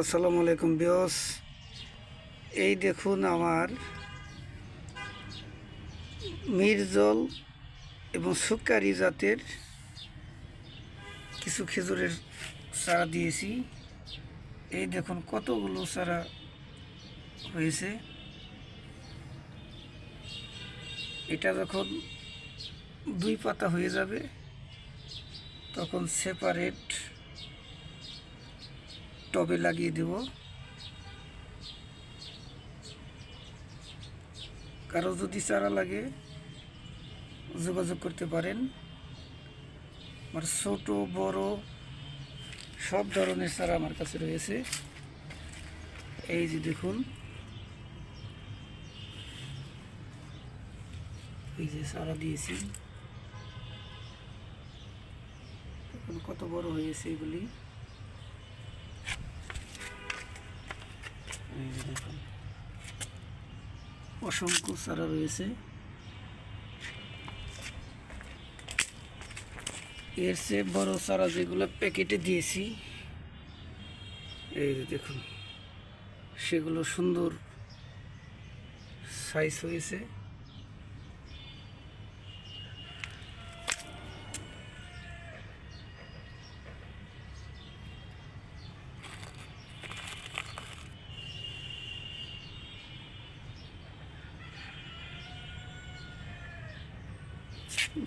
আসসালামু আলাইকুম বিয়স। এই দেখুন আমার মিরজল এবং সুকারি জাতের কিছু খেজুরের চারা দিয়েছি। এই দেখুন কতগুলো চারা হয়েছে। এটা যখন 2 পাতা হয়ে যাবে তখন সেপারেট টবে লাগিয়ে দেব। কারো যদি চারা লাগে যোগাযোগ করতে পারেন। আমার ছোট বড় সব ধরনের চারা আমার কাছে রয়েছে। এই যে দেখুন, এই যে চারা দিয়েছি, এখন কত বড় হয়েছে এগুলি। এই যে দেখুন, অসংখ্য চারা রয়েছে। এর চেয়ে বড় চারা যেগুলো প্যাকেটে দিয়েছি, এই যে দেখুন, সেগুলো সুন্দর সাইজ হয়েছে।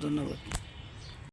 ধন্যবাদ।